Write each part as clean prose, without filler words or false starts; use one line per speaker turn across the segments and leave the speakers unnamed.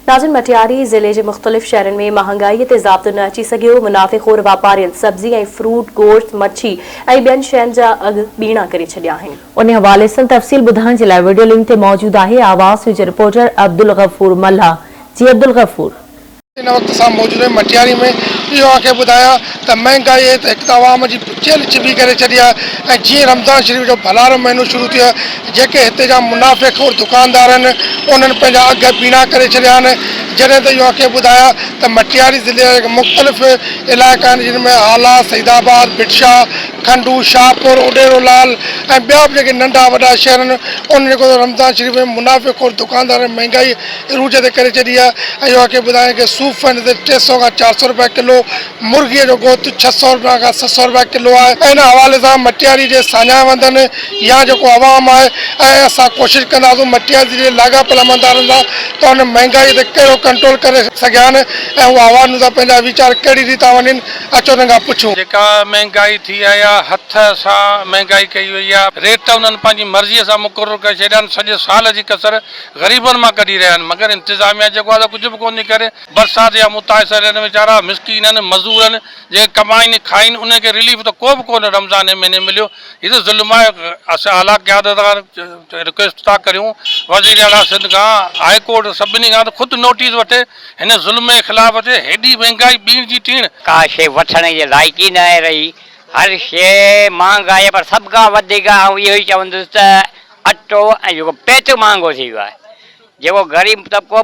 नाज़िन मटियारी ज़िले जे मुख़्तलिफ़ शहरनि में महांगाई ते ज़ाब्तो न अची सघियो। मुनाफ़िख़ोर वापारियुनि सब्ज़ी ऐं फ्रूट, गोश्त, मच्छी ऐं ॿियनि शयुनि जा अघ ॿीणा करे छॾिया आहिनि। उन हवाले सां तफ़सील ॿुधाइण जे लाइ वीडियो लिंक ते मौजूद आहे आवाज़ जो रिपोर्टर अब्दुल गफूर मल्हा। जी अब्दुल गफूर,
इन वक्त सां मौजूद है मटियारी में इहो आखे ॿुधाया त महांगाई त हिकु त आवाम जी चेल चिबी करे छॾी आहे ऐं जीअं रमज़ान शरीफ़ जो भलारो महीनो शुरू थियो आहे जेके हिते जा मुनाफ़िक़ और दुकानदार आहिनि उन्हनि पंहिंजा अघ ॿीणा करे छॾिया आहिनि। जॾहिं त इहो आखे ॿुधाया त मटियारी ज़िले जा मुख़्तलिफ़ इलाइक़ा आहिनि जिन में आला, सईदाबाद, बिटशा, खंडू, शाहपुर, उडेरोलाल ऐं ॿिया बि जेके नंढा वॾा शहर आहिनि उन जेको रमज़ान शरीफ़ में मुनाफ़िक़ और दुकानदार महांगाई इरूज ते करे छॾी आहे। ऐं इहो आखे ॿुधाया कि सूफ़ आहिनि 300 खां 400 रुपए किलो, मुर्गीअ जो गोश्त 600 रुपए खां 700 रुपए किलो आहे। इन हवाले सां मटियारी जे साञावंदनि या जेको आवाम आहे ऐं असां कोशिशि कंदासीं मटियारी जे लाॻापियल मंदारनि सां त हुन महांगाई ते कहिड़ो कंट्रोल करे सघिया आहिनि ऐं उहा आवाम सां पंहिंजा वीचार कहिड़ी रीति वञनि अचो हुन खां पुछूं।
जेका महांगाई थी आहे या हथ सां महांगाई कई वई आहे, रेट उन्हनि पंहिंजी मर्ज़ीअ सां मुक़ररु करे छॾिया आहिनि। सॼे साल जी कसर ग़रीबनि मां कढी रहिया आहिनि, मगर इंतिज़ामिया जेको आहे कुझु बि कोन थी करे। बरसाति जा मुतासिर आहिनि वीचारा, मिसकीन आहिनि, मज़दूर आहिनि, जेके कमाइनि खाइनि उनखे रिलीफ त को बि कोन रमज़ान महीने मिलियो। हीअ त ज़ुल्म आहे। असां आला क़यादत खां रिक्वेस्ट था करियूं, वज़ीर आला सिंध खां, हाई कोर्ट सभिनी खां त ख़ुदि नोटिस वठे, हिन ज़ुल्म जे ख़िलाफ़ अचे। हेॾी महांगाई ॿीण जी टीण,
का शइ वठण जी लाइक़ ई न आहे रही। हर शइ महांगाई, पर सभ खां वधीक इहो ई चवंदुसि त अटो ऐं जेको पेटु महांगो थी वियो आहे। जेको ग़रीब तबिको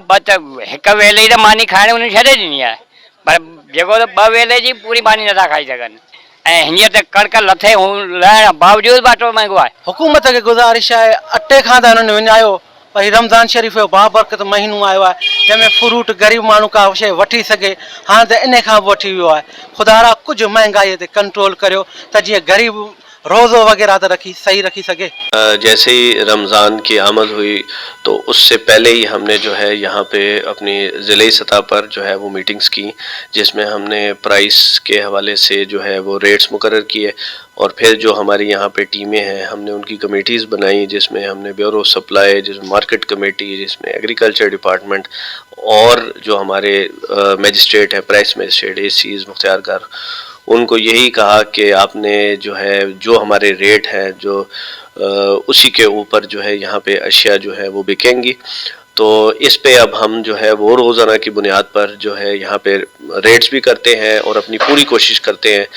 हिकु वेले जी त मानी खाइण उन्हनि छॾे ॾिनी आहे, पर जेको त 2 वेले जी पूरी मानी नथा खाई सघनि। ऐं हींअर त कणिक लथे लहण बावजूदि बि अटो महांगो आहे।
हुकूमत खे गुज़ारिश आहे, अटे खां त हुननि विञायो, पर रमज़ान शरीफ़ जो बाबरकत महीनो आयो आहे जंहिंमें फ्रूट ग़रीब माण्हू का शइ वठी सघे। हाणे त इन खां बि वठी वियो आहे। ख़ुदा कुझु महांगाई ते कंट्रोल करियो त जीअं ग़रीब रोज़ो वगैरह तो सही रखी सके।
जैसे ही रमज़ान की आमद हुई तो उससे पहले ही हमने जो है यहाँ पे अपनी ज़िले सतह पर जो है वो मीटिंग्स की, जिसमें हमने प्राइस के हवाले से जो है वो रेट्स मुकर्रर किए। और फिर जो हमारी यहाँ पे टीमें हैं हमने उनकी कमेटीज़ बनाई, जिसमें हमने ब्यूरो सप्लाई, जिसमें मार्केट कमेटी, जिसमें एग्रीकल्चर डिपार्टमेंट और जो हमारे मजिस्ट्रेट है, प्राइस मजिस्ट्रेट, एसीज़, मुख्तियारकार, उनको यही कहा कि आपने जो है जो हमारे रेट हैं जो उसी के ऊपर जो है यहाँ पे अशिया जो है वो बिकेंगी। तो इस पे अब हम जो है वो रोज़ाना की बुनियाद पर जो है यहाँ पे रेट्स भी करते हैं और अपनी पूरी कोशिश करते हैं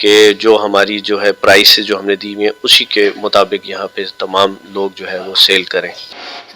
कि जो हमारी जो है प्राइस जो हमने दी हुई है उसी के मुताबिक यहाँ पे तमाम लोग जो है वो सेल करें।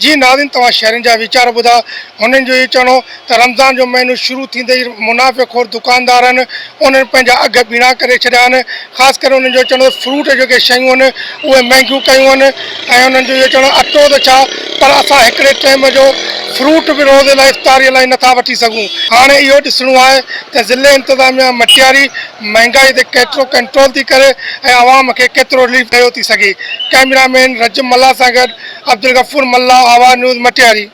जी नाज़िन, तव्हां शहरनि जा वीचार ॿुधा। हुननि जो इहो चवणो त रमज़ान जो महीनो शुरू थींदे ई मुनाफ़िक़ और दुकानदार आहिनि उन्हनि पंहिंजा अघ ॿीणा करे छॾिया आहिनि। ख़ासि करे उन्हनि जो चवणो फ्रूट जेके शयूं आहिनि उहे महांगियूं कयूं आहिनि। ऐं उन्हनि जो इहो चवणो अटो त छा, पर असां हिकिड़े टाइम जो फ्रूट बि रोज़ लाइ इफ़्तारीअ लाइ नथा वठी सघूं। हाणे इहो ॾिसणो आहे त ज़िले इंतिज़ामिया मटियारी महांगाई ते केतिरो कंट्रोल थी करे ऐं आवाम खे केतिरो रिलीफ ॾियो थी सघे। कैमरामैन रजब मल्हा सां गॾु अब्दुल गफूर मल्हा, आवाज़ न्यूज़ मटियारी।